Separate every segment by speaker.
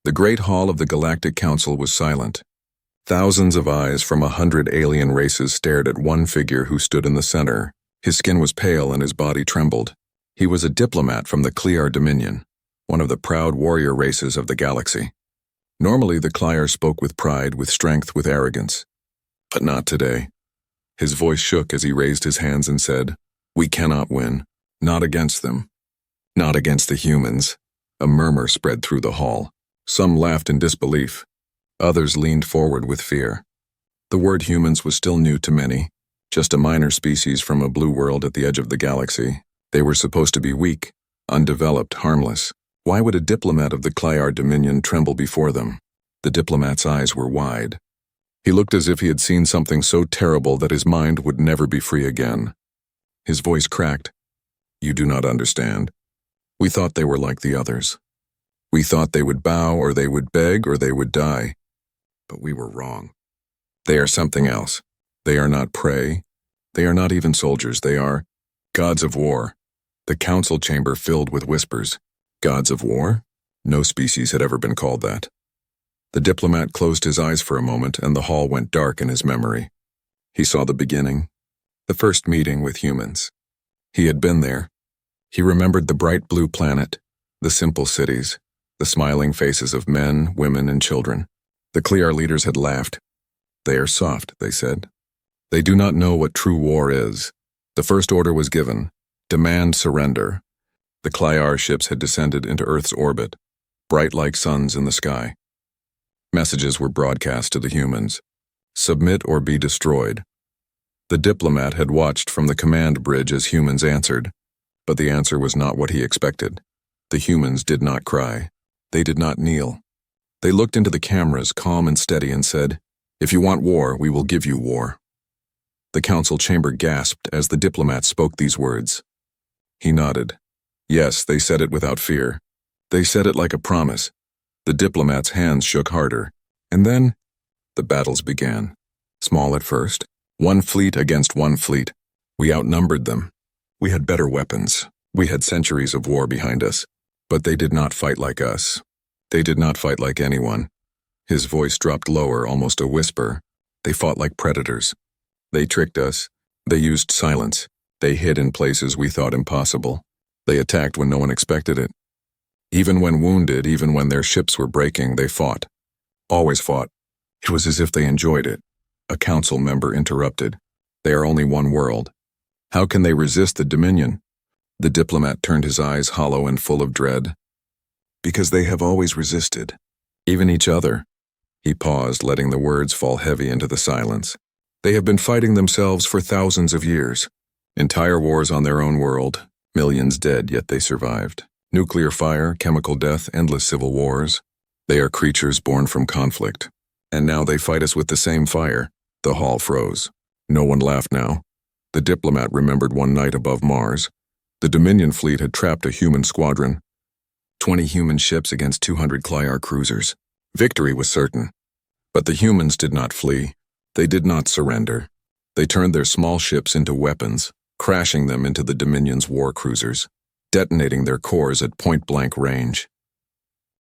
Speaker 1: The great hall of the Galactic Council was silent. Thousands of eyes from 100 alien races stared at one figure who stood in the center. His skin was pale and his body trembled. He was a diplomat from the Clear Dominion, one of the proud warrior races of the galaxy. Normally the Clear spoke with pride, with strength, with arrogance. But not today. His voice shook as he raised his hands and said, "We cannot win. Not against them. Not against the humans." A murmur spread through the hall. Some laughed in disbelief. Others leaned forward with fear. The word humans was still new to many, just a minor species from a blue world at the edge of the galaxy. They were supposed to be weak, undeveloped, harmless. Why would a diplomat of the Clear Dominion tremble before them? The diplomat's eyes were wide. He looked as if he had seen something so terrible that his mind would never be free again. His voice cracked. "You do not understand. We thought they were like the others. We thought they would bow, or they would beg, or they would die. But we were wrong. They are something else. They are not prey. They are not even soldiers. They are gods of war." The council chamber filled with whispers. Gods of war? No species had ever been called that. The diplomat closed his eyes for a moment, and the hall went dark in his memory. He saw the beginning, the first meeting with humans. He had been there. He remembered the bright blue planet, the simple cities, the smiling faces of men, women, and children. The Clear leaders had laughed. "They are soft," they said. "They do not know what true war is." The first order was given: demand surrender. The Clear ships had descended into Earth's orbit, bright like suns in the sky. Messages were broadcast to the humans: submit or be destroyed. The diplomat had watched from the command bridge as humans answered, but the answer was not what he expected. The humans did not cry. They did not kneel. They looked into the cameras, calm and steady, and said, "If you want war, we will give you war." The council chamber gasped as the diplomat spoke these words. He nodded. Yes, they said it without fear. They said it like a promise. The diplomat's hands shook harder. And then, the battles began. Small at first. One fleet against one fleet. We outnumbered them. We had better weapons. We had centuries of war behind us. But they did not fight like us. They did not fight like anyone. His voice dropped lower, almost a whisper. They fought like predators. They tricked us. They used silence. They hid in places we thought impossible. They attacked when no one expected it. Even when wounded, even when their ships were breaking, they fought. Always fought. It was as if they enjoyed it. A council member interrupted. They are only one world. How can they resist the Dominion? The diplomat turned his eyes hollow and full of dread. Because they have always resisted. Even each other. He paused, letting the words fall heavy into the silence. They have been fighting themselves for thousands of years. Entire wars on their own world. Millions dead, yet they survived. Nuclear fire, chemical death, endless civil wars. They are creatures born from conflict. And now they fight us with the same fire. The hall froze. No one laughed now. The diplomat remembered one night above Mars. The Dominion fleet had trapped a human squadron. 20 human ships against 200 Clear cruisers. Victory was certain. But the humans did not flee. They did not surrender. They turned their small ships into weapons, crashing them into the Dominion's war cruisers, detonating their cores at point-blank range.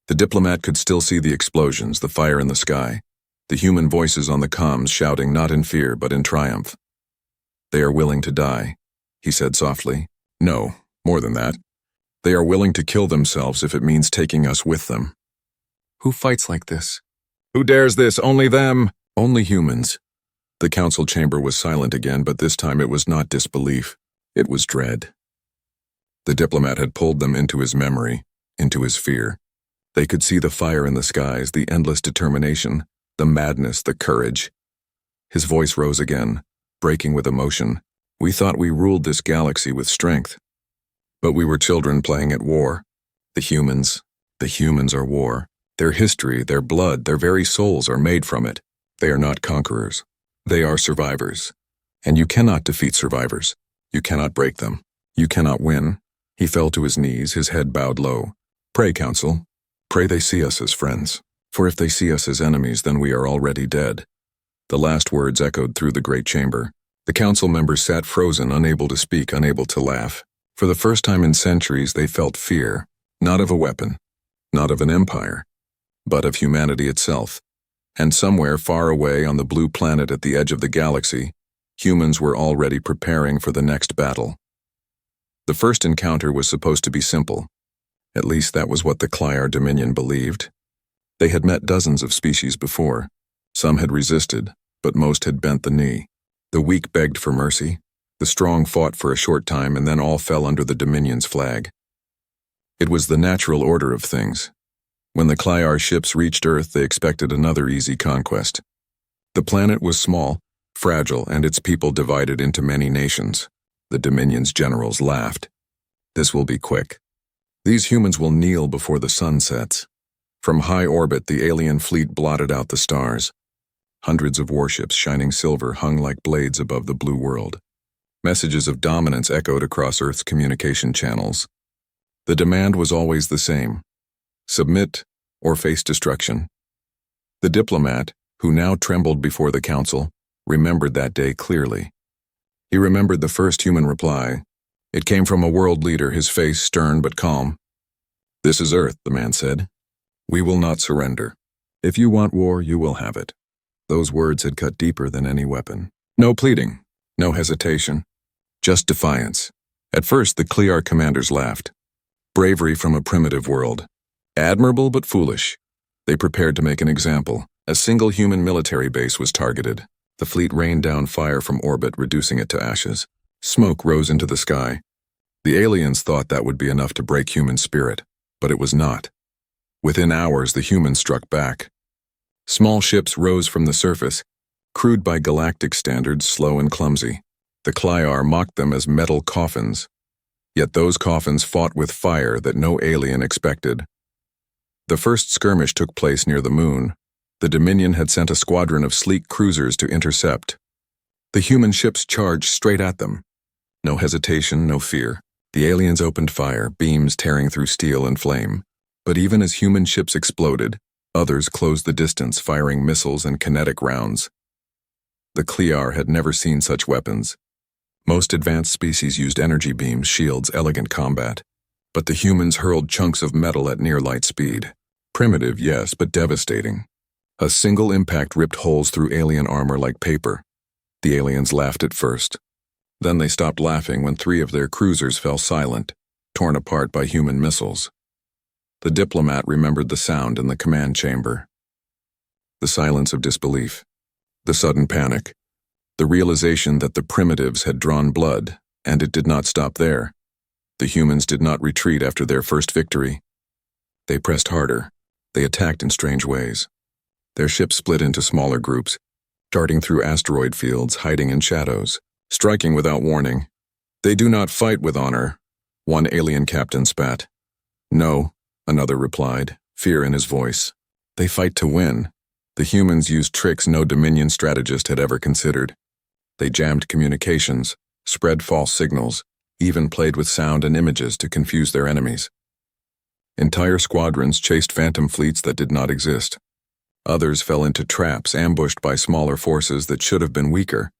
Speaker 1: The diplomat could still see the explosions, the fire in the sky, the human voices on the comms shouting not in fear but in triumph. "They are willing to die," he said softly. "No, more than that. They are willing to kill themselves if it means taking us with them." "Who fights like this?" "Who dares this? Only them." "Only humans." The council chamber was silent again, but this time it was not disbelief. It was dread. The diplomat had pulled them into his memory, into his fear. They could see the fire in the skies, the endless determination, the madness, the courage. His voice rose again, breaking with emotion. "We thought we ruled this galaxy with strength. But we were children playing at war. The humans are war. Their history, their blood, their very souls are made from it. They are not conquerors. They are survivors. And you cannot defeat survivors. You cannot break them. You cannot win." He fell to his knees, his head bowed low. "Pray, Council. Pray they see us as friends. For if they see us as enemies, then we are already dead." The last words echoed through the great chamber. The council members sat frozen, unable to speak, unable to laugh. For the first time in centuries, they felt fear, not of a weapon, not of an empire, but of humanity itself. And somewhere far away on the blue planet at the edge of the galaxy, humans were already preparing for the next battle. The first encounter was supposed to be simple. At least that was what the Clyar Dominion believed. They had met dozens of species before. Some had resisted, but most had bent the knee. The weak begged for mercy. The strong fought for a short time and then all fell under the Dominion's flag. It was the natural order of things. When the Clyar ships reached Earth, they expected another easy conquest. The planet was small, fragile, and its people divided into many nations. The Dominion's generals laughed. This will be quick. These humans will kneel before the sun sets. From high orbit, the alien fleet blotted out the stars. Hundreds of warships shining silver hung like blades above the blue world. Messages of dominance echoed across Earth's communication channels. The demand was always the same: submit or face destruction. The diplomat, who now trembled before the council, remembered that day clearly. He remembered the first human reply. It came from a world leader, his face stern but calm. "This is Earth," the man said. "We will not surrender. If you want war, you will have it." Those words had cut deeper than any weapon. No pleading, no hesitation, just defiance. At first, the Clyar commanders laughed. Bravery from a primitive world. Admirable but foolish. They prepared to make an example. A single human military base was targeted. The fleet rained down fire from orbit, reducing it to ashes. Smoke rose into the sky. The aliens thought that would be enough to break human spirit, but it was not. Within hours, the humans struck back. Small ships rose from the surface, crude by galactic standards, slow and clumsy. The Clyar mocked them as metal coffins. Yet those coffins fought with fire that no alien expected. The first skirmish took place near the moon. The Dominion had sent a squadron of sleek cruisers to intercept. The human ships charged straight at them. No hesitation, no fear. The aliens opened fire, beams tearing through steel and flame. But even as human ships exploded, others closed the distance, firing missiles and kinetic rounds. The Clyar had never seen such weapons. Most advanced species used energy beams, shields, elegant combat. But the humans hurled chunks of metal at near light speed. Primitive, yes, but devastating. A single impact ripped holes through alien armor like paper. The aliens laughed at first. Then they stopped laughing when 3 of their cruisers fell silent, torn apart by human missiles. The diplomat remembered the sound in the command chamber. The silence of disbelief. The sudden panic. The realization that the primitives had drawn blood, and it did not stop there. The humans did not retreat after their first victory. They pressed harder. They attacked in strange ways. Their ships split into smaller groups, darting through asteroid fields, hiding in shadows, striking without warning. "They do not fight with honor," one alien captain spat. "No," another replied, fear in his voice. "They fight to win." The humans used tricks no Dominion strategist had ever considered. They jammed communications, spread false signals, even played with sound and images to confuse their enemies. Entire squadrons chased phantom fleets that did not exist. Others fell into traps, ambushed by smaller forces that should have been weaker.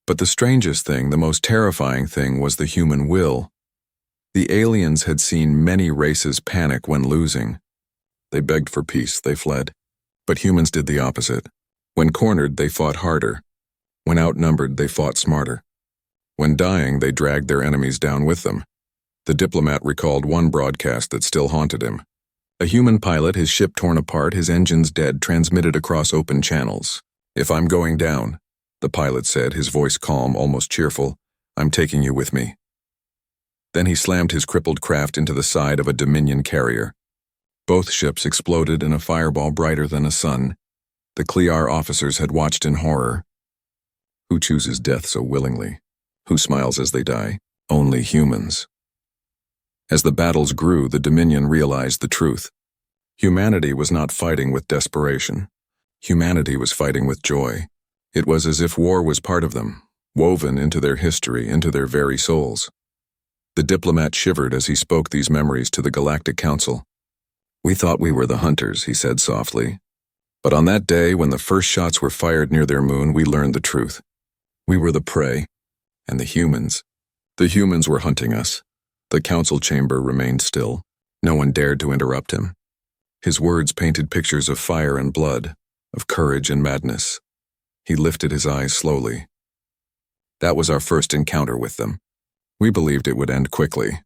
Speaker 1: But the strangest thing, the most terrifying thing, was the human will. The aliens had seen many races panic when losing. They begged for peace, they fled. But humans did the opposite. When cornered, they fought harder. When outnumbered, they fought smarter. When dying, they dragged their enemies down with them. The diplomat recalled one broadcast that still haunted him. A human pilot, his ship torn apart, his engines dead, transmitted across open channels. "If I'm going down," the pilot said, his voice calm, almost cheerful, "I'm taking you with me." Then he slammed his crippled craft into the side of a Dominion carrier. Both ships exploded in a fireball brighter than a sun. The Clyar officers had watched in horror. Who chooses death so willingly? Who smiles as they die? Only humans. As the battles grew, the Dominion realized the truth. Humanity was not fighting with desperation. Humanity was fighting with joy. It was as if war was part of them, woven into their history, into their very souls. The diplomat shivered as he spoke these memories to the Galactic Council. "We thought we were the hunters," he said softly. "But on that day, when the first shots were fired near their moon, we learned the truth. We were the prey, and the humans were hunting us." The council chamber remained still. No one dared to interrupt him. His words painted pictures of fire and blood, of courage and madness. He lifted his eyes slowly. That was our first encounter with them. We believed it would end quickly,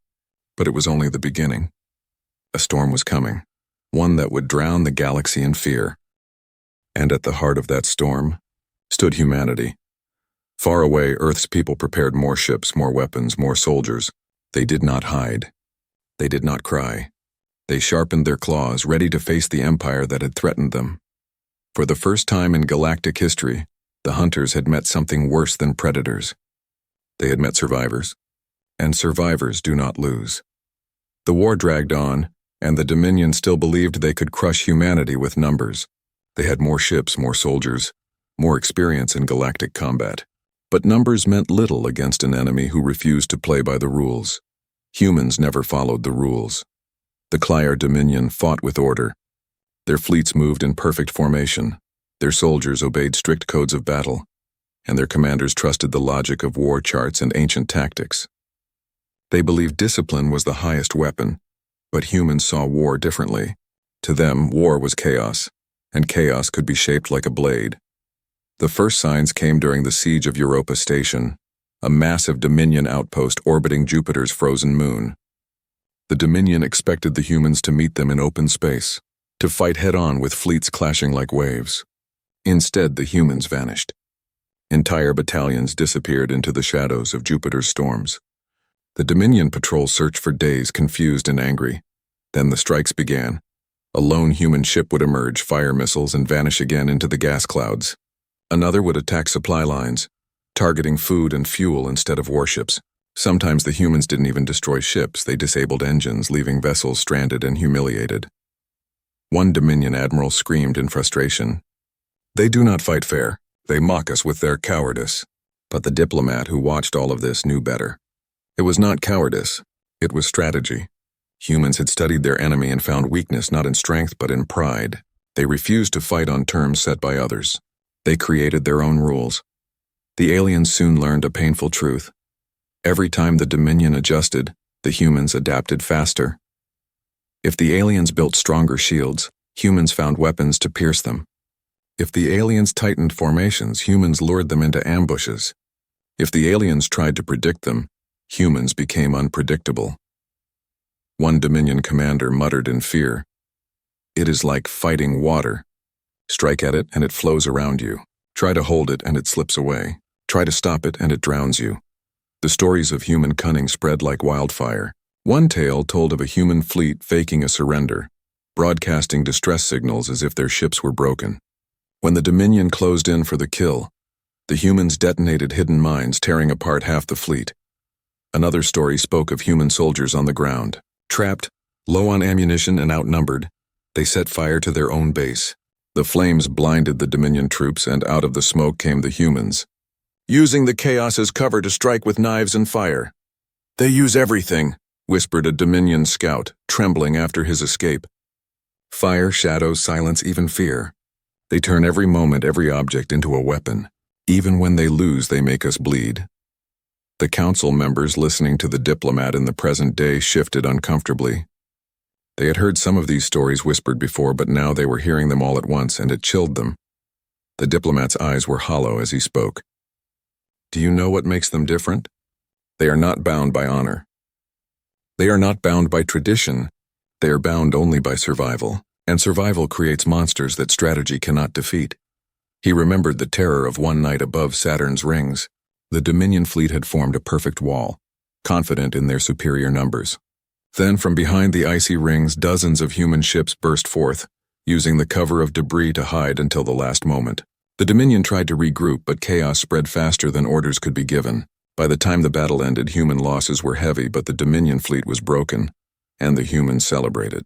Speaker 1: but it was only the beginning. A storm was coming, one that would drown the galaxy in fear. And at the heart of that storm stood humanity. Far away, Earth's people prepared more ships, more weapons, more soldiers. They did not hide. They did not cry. They sharpened their claws, ready to face the empire that had threatened them. For the first time in galactic history, the hunters had met something worse than predators. They had met survivors, and survivors do not lose. The war dragged on, and the Dominion still believed they could crush humanity with numbers. They had more ships, more soldiers, more experience in galactic combat. But numbers meant little against an enemy who refused to play by the rules. Humans never followed the rules. The Clyar Dominion fought with order. Their fleets moved in perfect formation. Their soldiers obeyed strict codes of battle, and their commanders trusted the logic of war charts and ancient tactics. They believed discipline was the highest weapon, but humans saw war differently. To them, war was chaos, and chaos could be shaped like a blade. The first signs came during the siege of Europa Station, a massive Dominion outpost orbiting Jupiter's frozen moon. The Dominion expected the humans to meet them in open space, to fight head-on with fleets clashing like waves. Instead, the humans vanished. Entire battalions disappeared into the shadows of Jupiter's storms. The Dominion patrol searched for days, confused and angry. Then the strikes began. A lone human ship would emerge, fire missiles, and vanish again into the gas clouds. Another would attack supply lines, targeting food and fuel instead of warships. Sometimes the humans didn't even destroy ships, they disabled engines, leaving vessels stranded and humiliated. One Dominion admiral screamed in frustration. "They do not fight fair. They mock us with their cowardice." But the diplomat who watched all of this knew better. It was not cowardice, it was strategy. Humans had studied their enemy and found weakness not in strength but in pride. They refused to fight on terms set by others. They created their own rules. The aliens soon learned a painful truth. Every time the Dominion adjusted, the humans adapted faster. If the aliens built stronger shields, humans found weapons to pierce them. If the aliens tightened formations, humans lured them into ambushes. If the aliens tried to predict them, humans became unpredictable. One Dominion commander muttered in fear, "It is like fighting water. Strike at it and it flows around you. Try to hold it and it slips away. Try to stop it and it drowns you." The stories of human cunning spread like wildfire. One tale told of a human fleet faking a surrender, broadcasting distress signals as if their ships were broken. When the Dominion closed in for the kill, the humans detonated hidden mines, tearing apart half the fleet. Another story spoke of human soldiers on the ground. Trapped, low on ammunition and outnumbered, they set fire to their own base. The flames blinded the Dominion troops, and out of the smoke came the humans, using the chaos as cover to strike with knives and fire. "They use everything," whispered a Dominion scout, trembling after his escape. "Fire, shadows, silence, even fear. They turn every moment, every object into a weapon. Even when they lose, they make us bleed." The council members listening to the diplomat in the present day shifted uncomfortably. They had heard some of these stories whispered before, but now they were hearing them all at once, and it chilled them. The diplomat's eyes were hollow as he spoke. "Do you know what makes them different? They are not bound by honor. They are not bound by tradition. They are bound only by survival, and survival creates monsters that strategy cannot defeat." He remembered the terror of one night above Saturn's rings. The Dominion fleet had formed a perfect wall, confident in their superior numbers. Then from behind the icy rings, dozens of human ships burst forth, using the cover of debris to hide until the last moment. The Dominion tried to regroup, but chaos spread faster than orders could be given. By the time the battle ended, human losses were heavy, but the Dominion fleet was broken, and the humans celebrated.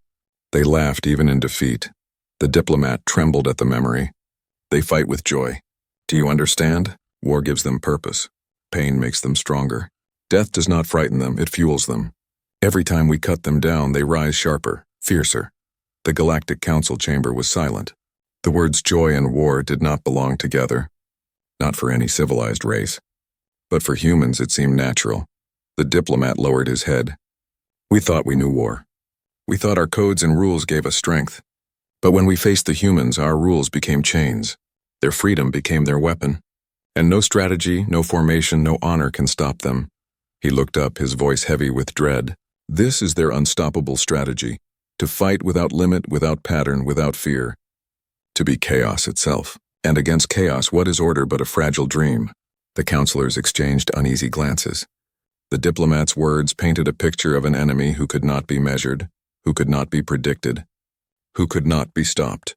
Speaker 1: They laughed even in defeat. The diplomat trembled at the memory. They fight with joy. Do you understand? War gives them purpose. Pain makes them stronger. Death does not frighten them, it fuels them. Every time we cut them down, they rise sharper, fiercer. The Galactic Council chamber was silent. The words joy and war did not belong together. Not for any civilized race. But for humans it seemed natural. The diplomat lowered his head. "We thought we knew war. We thought our codes and rules gave us strength. But when we faced the humans, our rules became chains. Their freedom became their weapon. And no strategy, no formation, no honor can stop them. He looked up, his voice heavy with dread. This is their unstoppable strategy. To fight without limit, without pattern, without fear. To be chaos itself. And against chaos, what is order but a fragile dream? The counselors exchanged uneasy glances. The diplomat's words painted a picture of an enemy who could not be measured, who could not be predicted, who could not be stopped.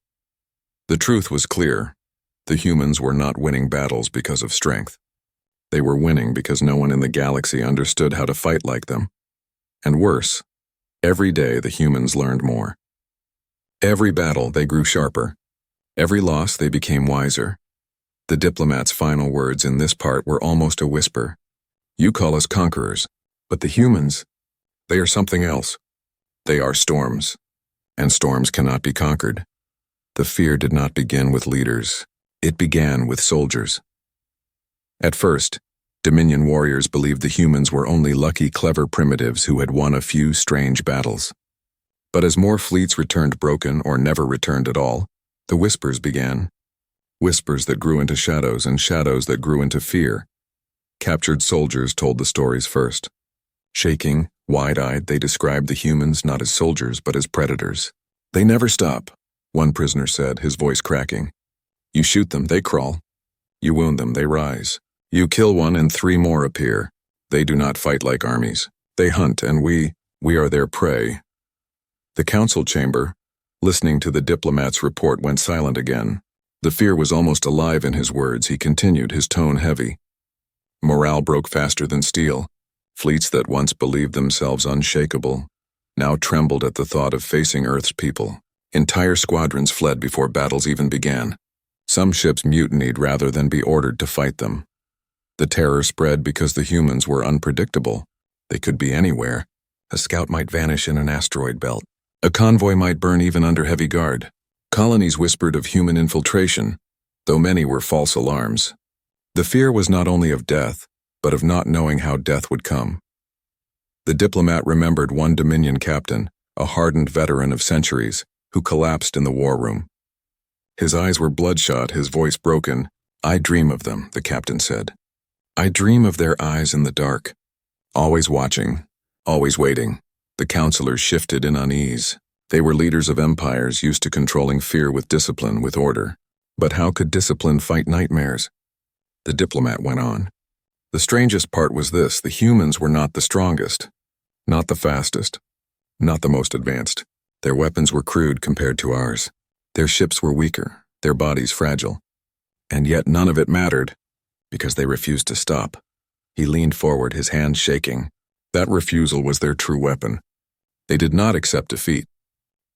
Speaker 1: The truth was clear. The humans were not winning battles because of strength. They were winning because no one in the galaxy understood how to fight like them. And worse, every day the humans learned more. Every battle they grew sharper. Every loss they became wiser. The diplomat's final words in this part were almost a whisper. You call us conquerors, but the humans, they are something else. They are storms, and storms cannot be conquered. The fear did not begin with leaders. It began with soldiers. At first, Dominion warriors believed the humans were only lucky, clever primitives who had won a few strange battles. But as more fleets returned broken or never returned at all, the whispers began. Whispers that grew into shadows and shadows that grew into fear. Captured soldiers told the stories first. Shaking, wide-eyed, they described the humans not as soldiers but as predators. They never stop, one prisoner said, his voice cracking. You shoot them, they crawl. You wound them, they rise. You kill one and 3 more appear. They do not fight like armies. They hunt, and we are their prey. The council chamber, listening to the diplomat's report, went silent again. The fear was almost alive in his words. He continued, his tone heavy. Morale broke faster than steel. Fleets that once believed themselves unshakable now trembled at the thought of facing Earth's people. Entire squadrons fled before battles even began. Some ships mutinied rather than be ordered to fight them. The terror spread because the humans were unpredictable. They could be anywhere. A scout might vanish in an asteroid belt. A convoy might burn even under heavy guard. Colonies whispered of human infiltration, though many were false alarms. The fear was not only of death, but of not knowing how death would come. The diplomat remembered one Dominion captain, a hardened veteran of centuries, who collapsed in the war room. His eyes were bloodshot, his voice broken. I dream of them, the captain said. I dream of their eyes in the dark. Always watching, always waiting. The counselors shifted in unease. They were leaders of empires used to controlling fear with discipline, with order. But how could discipline fight nightmares? The diplomat went on. The strangest part was this: the humans were not the strongest, not the fastest, not the most advanced. Their weapons were crude compared to ours. Their ships were weaker, their bodies fragile. And yet none of it mattered, because they refused to stop. He leaned forward, his hands shaking. That refusal was their true weapon. They did not accept defeat.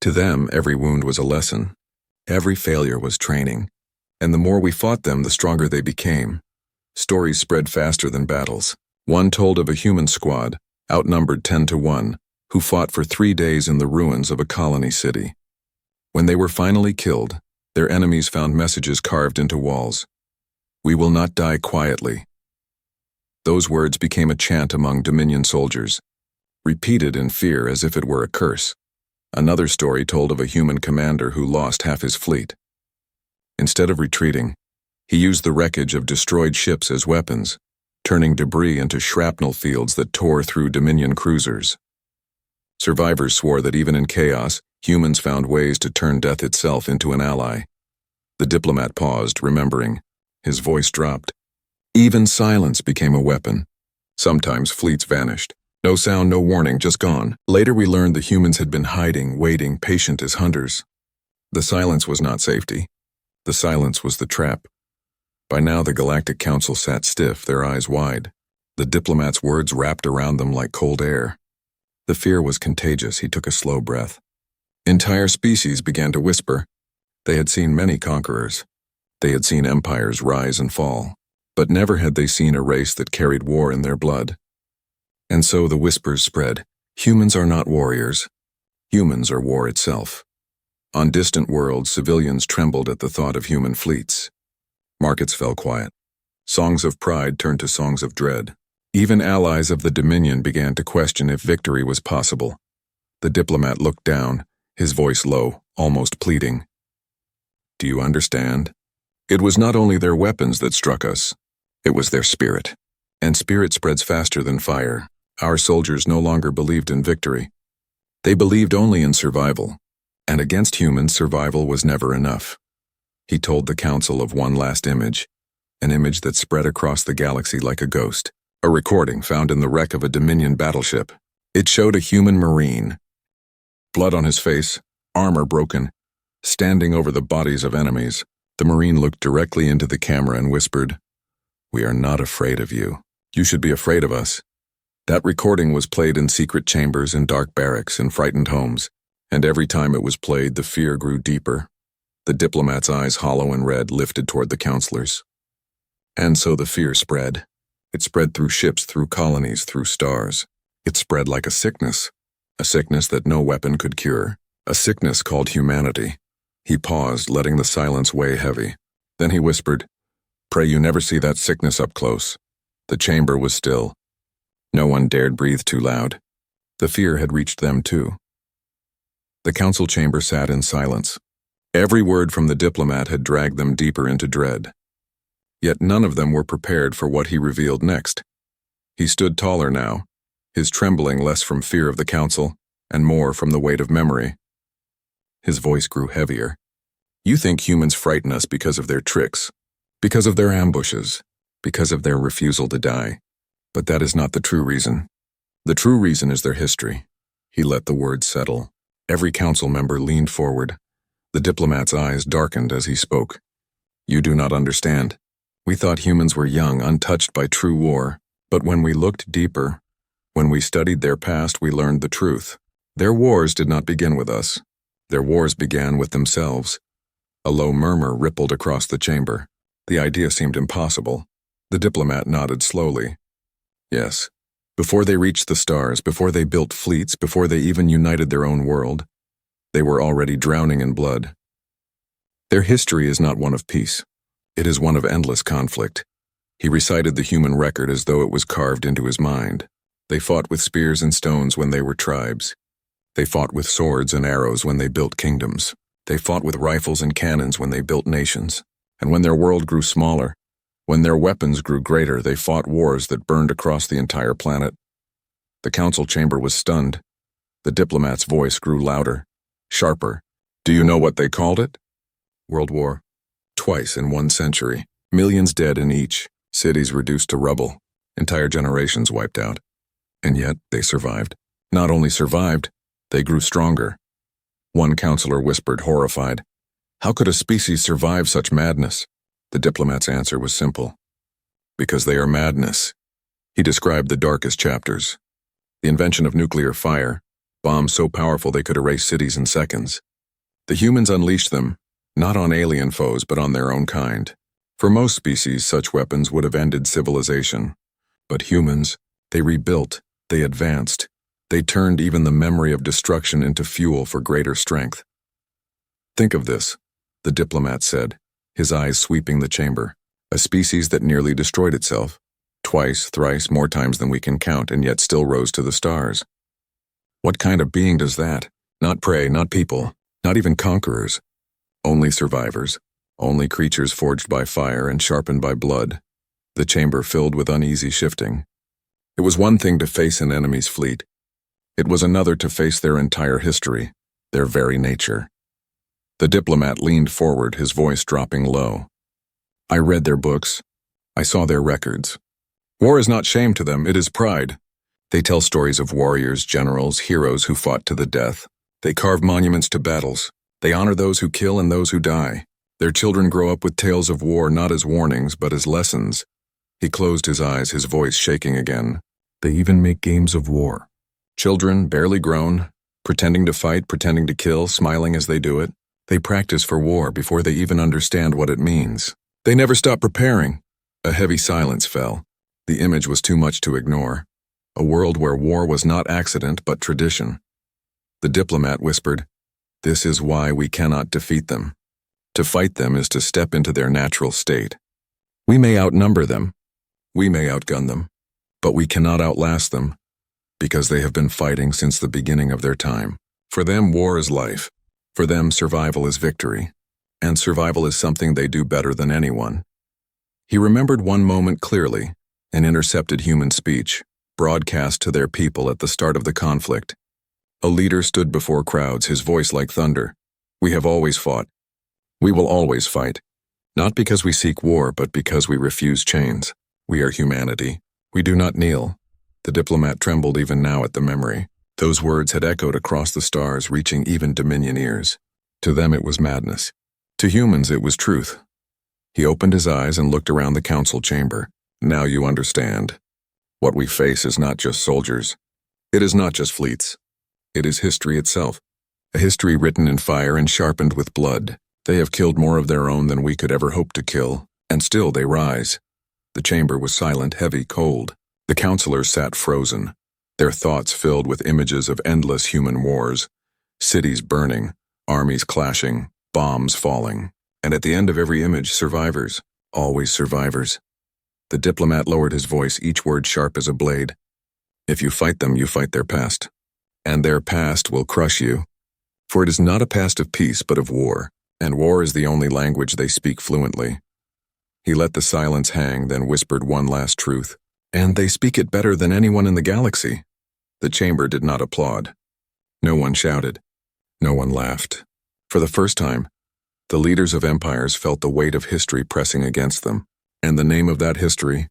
Speaker 1: To them, every wound was a lesson. Every failure was training. And the more we fought them, the stronger they became. Stories spread faster than battles. One told of a human squad, outnumbered 10-1, who fought for 3 days in the ruins of a colony city. When they were finally killed, their enemies found messages carved into walls. We will not die quietly. Those words became a chant among Dominion soldiers, repeated in fear as if it were a curse. Another story told of a human commander who lost half his fleet. Instead of retreating, he used the wreckage of destroyed ships as weapons, turning debris into shrapnel fields that tore through Dominion cruisers. Survivors swore that even in chaos, humans found ways to turn death itself into an ally. The diplomat paused, remembering. His voice dropped. Even silence became a weapon. Sometimes fleets vanished. No sound, no warning, just gone. Later we learned the humans had been hiding, waiting, patient as hunters. The silence was not safety. The silence was the trap. By now the Galactic Council sat stiff, their eyes wide. The diplomat's words wrapped around them like cold air. The fear was contagious. He took a slow breath. Entire species began to whisper. They had seen many conquerors. They had seen empires rise and fall. But never had they seen a race that carried war in their blood. And so the whispers spread. Humans are not warriors. Humans are war itself. On distant worlds, civilians trembled at the thought of human fleets. Markets fell quiet. Songs of pride turned to songs of dread. Even allies of the Dominion began to question if victory was possible. The diplomat looked down, his voice low. almost pleading. Do you understand? It was not only their weapons that struck us, it was their spirit. And spirit spreads faster than fire. Our soldiers no longer believed in victory. They believed only in survival. And against humans, survival was never enough. He told the council of one last image, an image that spread across the galaxy like a ghost, a recording found in the wreck of a Dominion battleship. It showed a human marine, blood on his face, armor broken, standing over the bodies of enemies. The marine looked directly into the camera and whispered, "We are not afraid of you. You should be afraid of us." That recording was played in secret chambers, in dark barracks, in frightened homes, and every time it was played, the fear grew deeper. The diplomat's eyes, hollow and red, lifted toward the counselors. And so the fear spread. It spread through ships, through colonies, through stars. It spread like a sickness that no weapon could cure, a sickness called humanity. He paused, letting the silence weigh heavy. Then he whispered, "Pray you never see that sickness up close." The chamber was still. No one dared breathe too loud. The fear had reached them too. The council chamber sat in silence. Every word from the diplomat had dragged them deeper into dread. Yet none of them were prepared for what he revealed next. He stood taller now, his trembling less from fear of the council and more from the weight of memory. His voice grew heavier. "You think humans frighten us because of their tricks, because of their ambushes, because of their refusal to die. But that is not the true reason. The true reason is their history." He let the words settle. Every council member leaned forward. The diplomat's eyes darkened as he spoke. "You do not understand. We thought humans were young, untouched by true war. But when we looked deeper, when we studied their past, we learned the truth. Their wars did not begin with us. Their wars began with themselves." A low murmur rippled across the chamber. The idea seemed impossible. The diplomat nodded slowly. Yes. Before they reached the stars, before they built fleets, before they even united their own world, they were already drowning in blood. Their history is not one of peace. It is one of endless conflict. He recited the human record as though it was carved into his mind. They fought with spears and stones when they were tribes. They fought with swords and arrows when they built kingdoms. They fought with rifles and cannons when they built nations. And when their world grew smaller, when their weapons grew greater, they fought wars that burned across the entire planet. The council chamber was stunned. The diplomat's voice grew louder, sharper. "Do you know what they called it?" World War. Twice in 1 century. Millions dead in each. Cities reduced to rubble. Entire generations wiped out. And yet they survived. Not only survived, they grew stronger. One counselor whispered, horrified, "How could a species survive such madness?" The diplomat's answer was simple. "Because they are madness." He described the darkest chapters. The invention of nuclear fire, bombs so powerful they could erase cities in seconds. The humans unleashed them, not on alien foes but on their own kind. For most species, such weapons would have ended civilization. But humans, they rebuilt, they advanced, they turned even the memory of destruction into fuel for greater strength. "Think of this," the diplomat said, his eyes sweeping the chamber. "A species that nearly destroyed itself, twice, thrice, more times than we can count, and yet still rose to the stars. What kind of being does that? Not prey, not people, not even conquerors. Only survivors, only creatures forged by fire and sharpened by blood." The chamber filled with uneasy shifting. It was one thing to face an enemy's fleet. It was another to face their entire history, their very nature. The diplomat leaned forward, his voice dropping low. "I read their books. I saw their records. War is not shame to them, it is pride. They tell stories of warriors, generals, heroes who fought to the death. They carve monuments to battles. They honor those who kill and those who die. Their children grow up with tales of war not as warnings but as lessons." He closed his eyes, his voice shaking again. "They even make games of war. Children, barely grown, pretending to fight, pretending to kill, smiling as they do it. They practice for war before they even understand what it means. They never stop preparing." A heavy silence fell. The image was too much to ignore. A world where war was not accident but tradition. The diplomat whispered, "This is why we cannot defeat them. To fight them is to step into their natural state. We may outnumber them. We may outgun them. But we cannot outlast them, because they have been fighting since the beginning of their time. For them, war is life. For them, survival is victory, and survival is something they do better than anyone. He remembered one moment clearly, an intercepted human speech, broadcast to their people at the start of the conflict. A leader stood before crowds, his voice like thunder. "We have always fought. We will always fight. Not because we seek war, but because we refuse chains. We are humanity. We do not kneel." The diplomat trembled even now at the memory. Those words had echoed across the stars, reaching even Dominion ears. To them it was madness. To humans it was truth. He opened his eyes and looked around the council chamber. "Now you understand. What we face is not just soldiers. It is not just fleets. It is history itself. A history written in fire and sharpened with blood. They have killed more of their own than we could ever hope to kill, and still they rise." The chamber was silent, heavy, cold. The councilors sat frozen, their thoughts filled with images of endless human wars, cities burning, armies clashing, bombs falling, and at the end of every image, survivors, always survivors. The diplomat lowered his voice, each word sharp as a blade. "If you fight them, you fight their past. And their past will crush you. For it is not a past of peace, but of war, and war is the only language they speak fluently." He let the silence hang, then whispered one last truth. "And they speak it better than anyone in the galaxy." The chamber did not applaud. No one shouted. No one laughed. For the first time, the leaders of empires felt the weight of history pressing against them, and the name of that history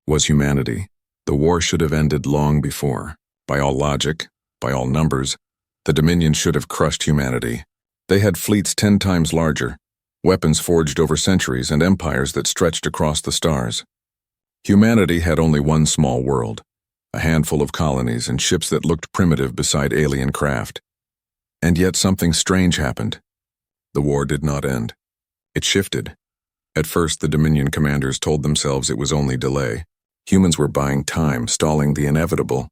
Speaker 1: was humanity. The war should have ended long before. By all logic, by all numbers, the Dominion should have crushed humanity. They had fleets 10 times larger, weapons forged over centuries, and empires that stretched across the stars. Humanity had only one small world, a handful of colonies and ships that looked primitive beside alien craft. And yet something strange happened. The war did not end. It shifted. At first, the Dominion commanders told themselves it was only delay. Humans were buying time, stalling the inevitable.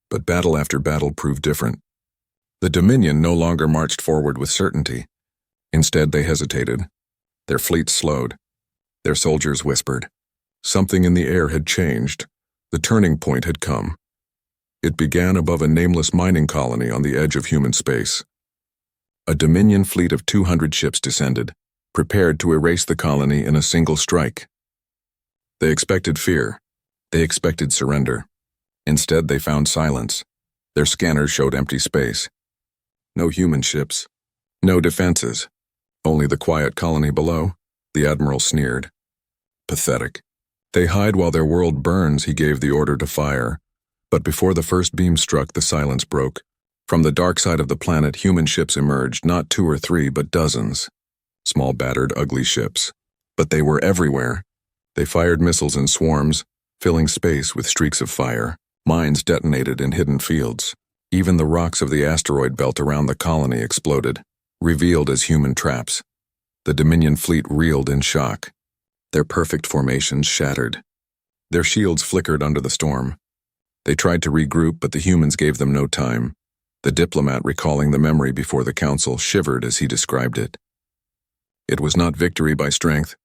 Speaker 1: But battle after battle proved different. The Dominion no longer marched forward with certainty. Instead, they hesitated. Their fleets slowed. Their soldiers whispered. Something in the air had changed. The turning point had come. It began above a nameless mining colony on the edge of human space. A Dominion fleet of 200 ships descended, prepared to erase the colony in a single strike. They expected fear. They expected surrender. Instead, they found silence. Their scanners showed empty space. No human ships. No defenses. Only the quiet colony below. The admiral sneered. "Pathetic. They hide while their world burns," he gave the order to fire. But before the first beam struck, the silence broke. From the dark side of the planet, human ships emerged, not 2 or 3, but dozens. Small, battered, ugly ships. But they were everywhere. They fired missiles in swarms, filling space with streaks of fire. Mines detonated in hidden fields. Even the rocks of the asteroid belt around the colony exploded, revealed as human traps. The Dominion fleet reeled in shock. Their perfect formations shattered. Their shields flickered under the storm. They tried to regroup, but the humans gave them no time. The diplomat, recalling the memory before the council, shivered as he described it. It was not victory by strength.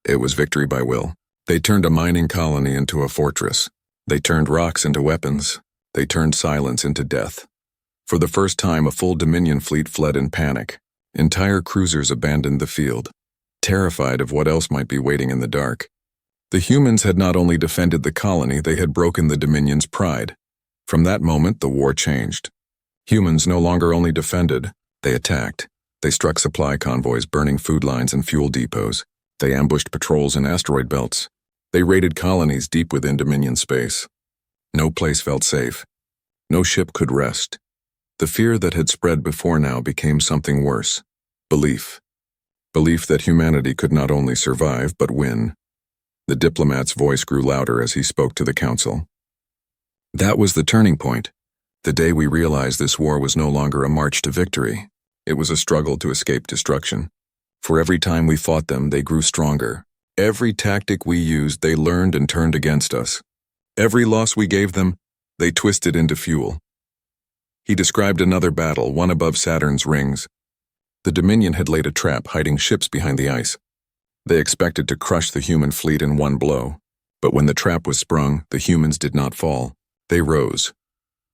Speaker 1: It was victory by will. They turned a mining colony into a fortress. They turned rocks into weapons. They turned silence into death. For the first time, a full Dominion fleet fled in panic. Entire cruisers abandoned the field, terrified of what else might be waiting in the dark. The humans had not only defended the colony, they had broken the Dominion's pride. From that moment, the war changed. Humans no longer only defended, they attacked. They struck supply convoys, burning food lines and fuel depots. They ambushed patrols in asteroid belts. They raided colonies deep within Dominion space. No place felt safe. No ship could rest. The fear that had spread before now became something worse. Belief. Belief that humanity could not only survive, but win. The diplomat's voice grew louder as he spoke to the council. That was the turning point. The day we realized this war was no longer a march to victory. It was a struggle to escape destruction. For every time we fought them, they grew stronger. Every tactic we used, they learned and turned against us. Every loss we gave them, they twisted into fuel. He described another battle, one above Saturn's rings. The Dominion had laid a trap, hiding ships behind the ice. They expected to crush the human fleet in one blow. But when the trap was sprung, the humans did not fall. They rose.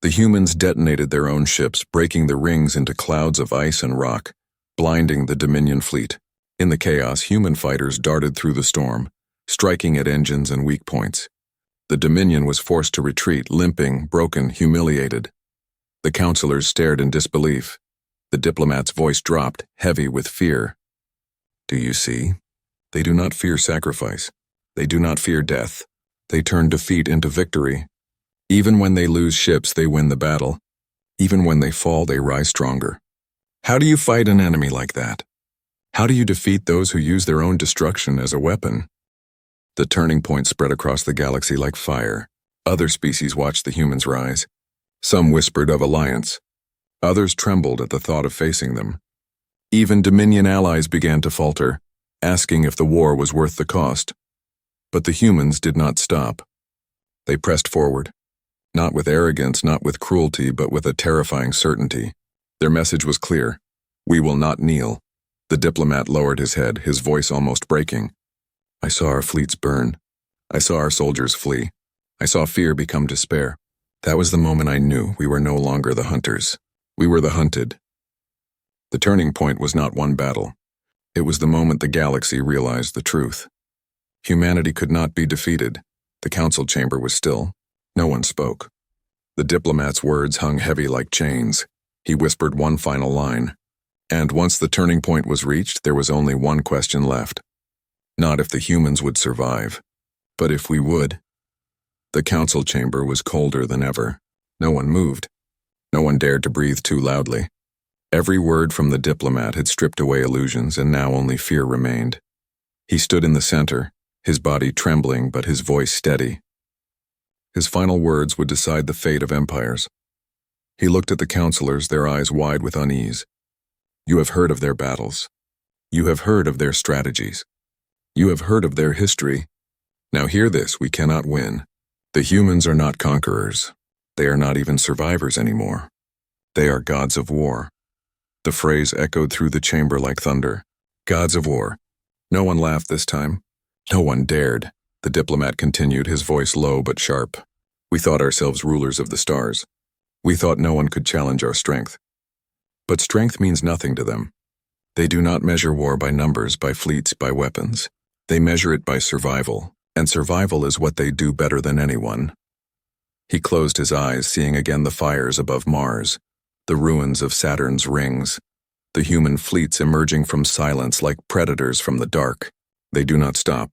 Speaker 1: The humans detonated their own ships, breaking the rings into clouds of ice and rock. blinding the Dominion fleet. In the chaos, human fighters darted through the storm, striking at engines and weak points. The Dominion was forced to retreat, limping, broken, humiliated. The counselors stared in disbelief. The diplomat's voice dropped, heavy with fear. Do you see? They do not fear sacrifice. They do not fear death. They turn defeat into victory. Even when they lose ships, they win the battle. Even when they fall, they rise stronger. How do you fight an enemy like that? How do you defeat those who use their own destruction as a weapon? The turning point spread across the galaxy like fire. Other species watched the humans rise. Some whispered of alliance. Others trembled at the thought of facing them. Even Dominion allies began to falter, asking if the war was worth the cost. But the humans did not stop. They pressed forward, not with arrogance, not with cruelty, but with a terrifying certainty. Their message was clear. We will not kneel. The diplomat lowered his head, his voice almost breaking. I saw our fleets burn. I saw our soldiers flee. I saw fear become despair. That was the moment I knew we were no longer the hunters. We were the hunted. The turning point was not one battle. It was the moment the galaxy realized the truth. Humanity could not be defeated. The council chamber was still. No one spoke. The diplomat's words hung heavy like chains. He whispered one final line. And once the turning point was reached, there was only one question left. Not if the humans would survive, but if we would. The council chamber was colder than ever. No one moved. No one dared to breathe too loudly. Every word from the diplomat had stripped away illusions, and now only fear remained. He stood in the center, his body trembling but his voice steady. His final words would decide the fate of empires. He looked at the counselors, their eyes wide with unease. You have heard of their battles. You have heard of their strategies. You have heard of their history. Now hear this, we cannot win. The humans are not conquerors. They are not even survivors anymore. They are gods of war. The phrase echoed through the chamber like thunder. Gods of war. No one laughed this time. No one dared. The diplomat continued, his voice low but sharp. We thought ourselves rulers of the stars. We thought no one could challenge our strength. But strength means nothing to them. They do not measure war by numbers, by fleets, by weapons. They measure it by survival, and survival is what they do better than anyone. He closed his eyes, seeing again the fires above Mars, the ruins of Saturn's rings, the human fleets emerging from silence like predators from the dark. They do not stop.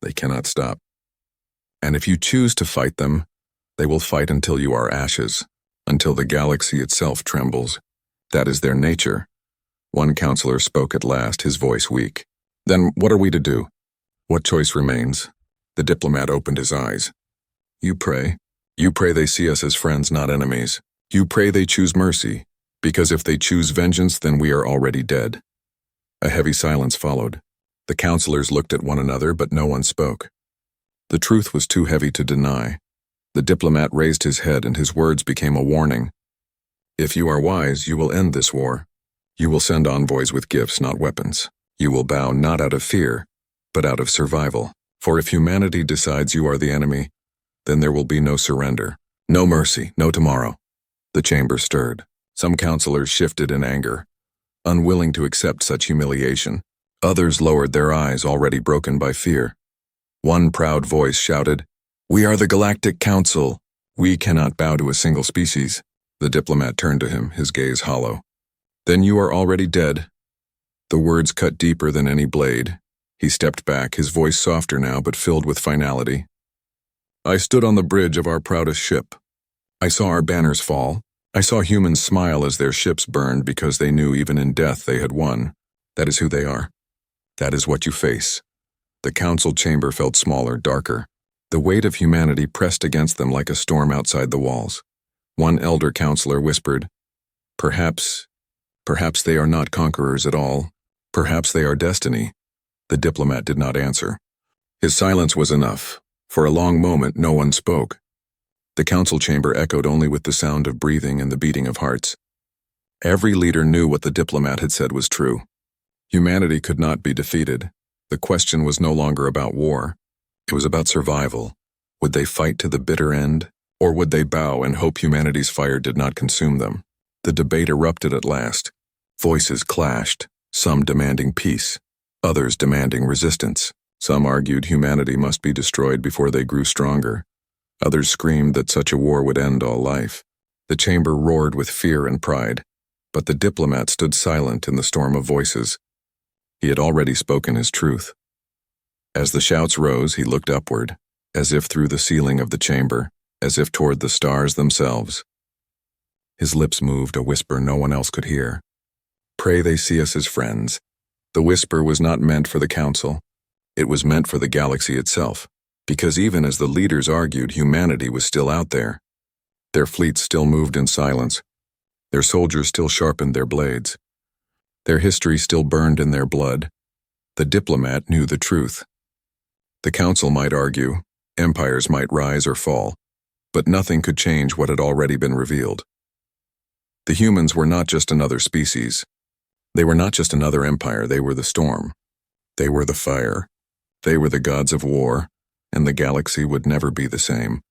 Speaker 1: They cannot stop. And if you choose to fight them, they will fight until you are ashes, until the galaxy itself trembles. That is their nature. One counselor spoke at last, his voice weak. Then what are we to do? What choice remains? The diplomat opened his eyes. You pray. You pray they see us as friends, not enemies. You pray they choose mercy, because if they choose vengeance, then we are already dead. A heavy silence followed. The counselors looked at one another, but no one spoke. The truth was too heavy to deny. The diplomat raised his head, and his words became a warning. If you are wise, you will end this war. You will send envoys with gifts, not weapons. You will bow not out of fear, but out of survival. For if humanity decides you are the enemy, then there will be no surrender, no mercy, no tomorrow. The chamber stirred. Some counselors shifted in anger, unwilling to accept such humiliation. Others lowered their eyes, already broken by fear. One proud voice shouted, "We are the Galactic Council. We cannot bow to a single species." The diplomat turned to him, his gaze hollow. "Then you are already dead." The words cut deeper than any blade. He stepped back, his voice softer now, but filled with finality. I stood on the bridge of our proudest ship. I saw our banners fall. I saw humans smile as their ships burned because they knew even in death they had won. That is who they are. That is what you face. The council chamber felt smaller, darker. The weight of humanity pressed against them like a storm outside the walls. One elder counselor whispered, Perhaps they are not conquerors at all. Perhaps they are destiny." The diplomat did not answer. His silence was enough. For a long moment, no one spoke. The council chamber echoed only with the sound of breathing and the beating of hearts. Every leader knew what the diplomat had said was true. Humanity could not be defeated. The question was no longer about war. It was about survival. Would they fight to the bitter end, or would they bow and hope humanity's fire did not consume them? The debate erupted at last. Voices clashed, some demanding peace, others demanding resistance. Some argued humanity must be destroyed before they grew stronger. Others screamed that such a war would end all life. The chamber roared with fear and pride, but the diplomat stood silent in the storm of voices. He had already spoken his truth. As the shouts rose, he looked upward, as if through the ceiling of the chamber, as if toward the stars themselves. His lips moved, a whisper no one else could hear. Pray they see us as friends. The whisper was not meant for the council. It was meant for the galaxy itself, because even as the leaders argued, humanity was still out there. Their fleets still moved in silence. Their soldiers still sharpened their blades. Their history still burned in their blood. The diplomat knew the truth. The council might argue, empires might rise or fall, but nothing could change what had already been revealed. The humans were not just another species. They were not just another empire, they were the storm. They were the fire. They were the gods of war, and the galaxy would never be the same.